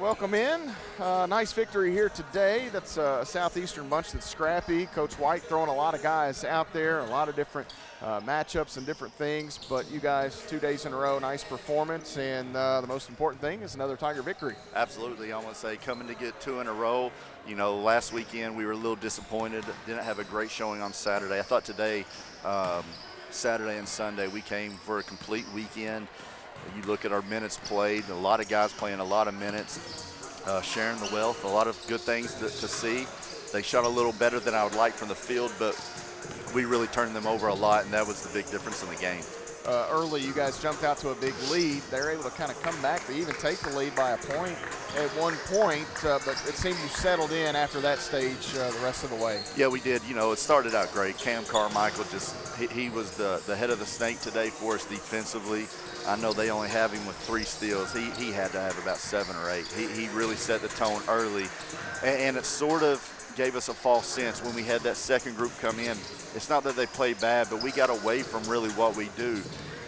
welcome in. Nice victory here today. That's a Southeastern bunch that's scrappy. Coach White throwing a lot of guys out there, a lot of different matchups and different things. But you guys, 2 days in a row, nice performance. And the most important thing is another Tiger victory. Absolutely. I want to say coming to get 2 in a row. You know, last weekend we were a little disappointed. Didn't have a great showing on Saturday. I thought today, Saturday and Sunday, we came for a complete weekend. You look at our minutes played, a lot of guys playing a lot of minutes, sharing the wealth, a lot of good things to see. They shot a little better than I would like from the field, but we really turned them over a lot, and that was the big difference in the game. Early, you guys jumped out to a big lead. They were able to kind of come back. They even take the lead by a point at one point, but it seemed you settled in after that stage the rest of the way. Yeah, we did. You know, it started out great. Cam Carmichael he was the head of the snake today for us defensively. I know they only have him with 3 steals. He had to have about 7 or 8. He really set the tone early, and it sort of gave us a false sense when we had that second group come in. It's not that they played bad, but we got away from really what we do.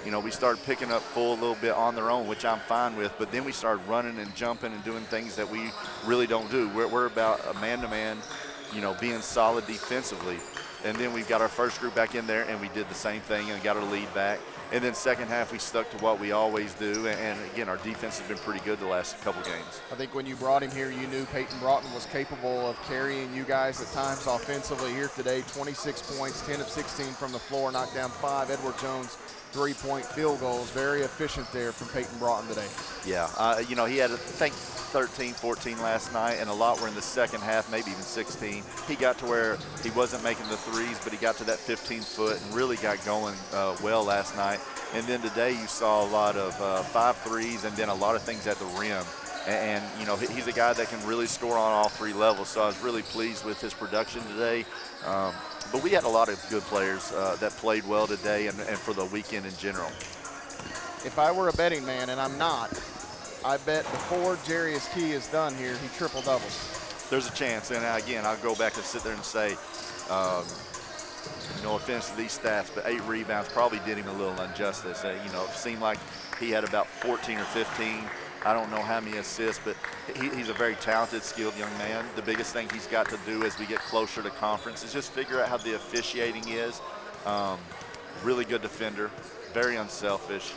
You know, we started picking up full a little bit on their own, which I'm fine with, but then we started running and jumping and doing things that we really don't do. We're about a man-to-man, you know, being solid defensively. And then we got our first group back in there, and we did the same thing and got our lead back. And then second half, we stuck to what we always do. And again, our defense has been pretty good the last couple games. I think when you brought him here, you knew Peyton Broughton was capable of carrying you guys at times offensively. Here today, 26 points, 10 of 16 from the floor, knocked down 5. Edward Jones, 3-point field goals. Very efficient there from Peyton Broughton today. Yeah, you know, he had, I think, 13, 14 last night, and a lot were in the second half, maybe even 16. He got to where he wasn't making the threes, but he got to that 15-foot and really got going well last night. And then today you saw a lot of 5 threes and then a lot of things at the rim. And you know, he's a guy that can really score on all 3 levels, so I was really pleased with his production today. But we had a lot of good players that played well today and for the weekend in general. If I were a betting man, and I'm not, I bet before Jarius Key is done here, he triple-doubles. There's a chance, and again, I'll go back and sit there and say, no offense to these stats, but 8 rebounds probably did him a little injustice. You know, it seemed like he had about 14 or 15. I don't know how many assists, but he's a very talented, skilled young man. The biggest thing he's got to do as we get closer to conference is just figure out how the officiating is. Really good defender, very unselfish,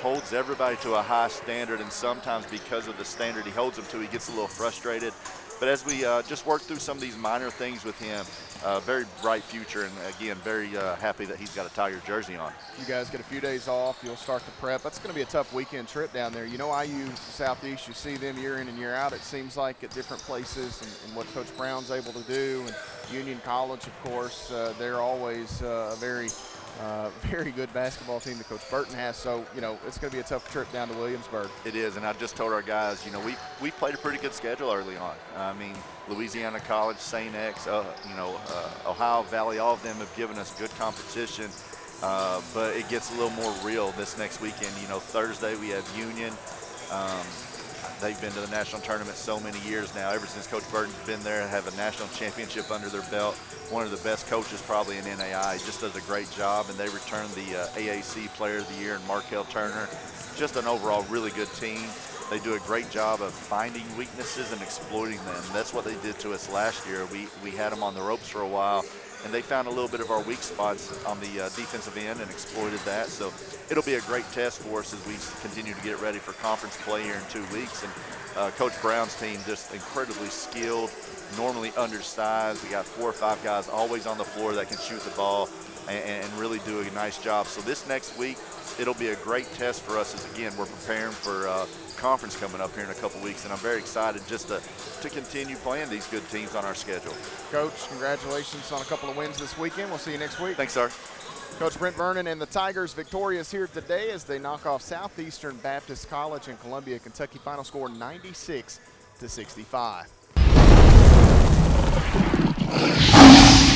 holds everybody to a high standard, and sometimes because of the standard he holds them to, he gets a little frustrated. But as we just work through some of these minor things with him, very bright future, and again, very happy that he's got a Tiger jersey on. You guys get a few days off. You'll start to prep. That's going to be a tough weekend trip down there. You know, IU Southeast, you see them year in and year out, it seems like, at different places, and what Coach Brown's able to do. And Union College, of course, they're always a very good basketball team that Coach Burton has. So, you know, it's going to be a tough trip down to Williamsburg. It is, and I just told our guys, you know, we played a pretty good schedule early on. I mean, Louisiana College, St. X, Ohio Valley, all of them have given us good competition, but it gets a little more real this next weekend. You know, Thursday we have Union. They've been to the national tournament so many years now. Ever since Coach Burton's been there, have a national championship under their belt. One of the best coaches probably in NAI. Just does a great job, and they returned the AAC Player of the Year and Markel Turner. Just an overall really good team. They do a great job of finding weaknesses and exploiting them. That's what they did to us last year. We had them on the ropes for a while, and they found a little bit of our weak spots on the defensive end and exploited that. So it'll be a great test for us as we continue to get ready for conference play here in 2 weeks. And Coach Brown's team just incredibly skilled, normally undersized. We got 4 or 5 guys always on the floor that can shoot the ball and really do a nice job. So this next week, it'll be a great test for us as, again, we're preparing for conference coming up here in a couple weeks, and I'm very excited just to continue playing these good teams on our schedule. Coach, congratulations on a couple of wins this weekend. We'll see you next week. Thanks, sir. Coach Brent Vernon and the Tigers victorious here today as they knock off Southeastern Baptist College in Columbia, Kentucky. Final score 96-65.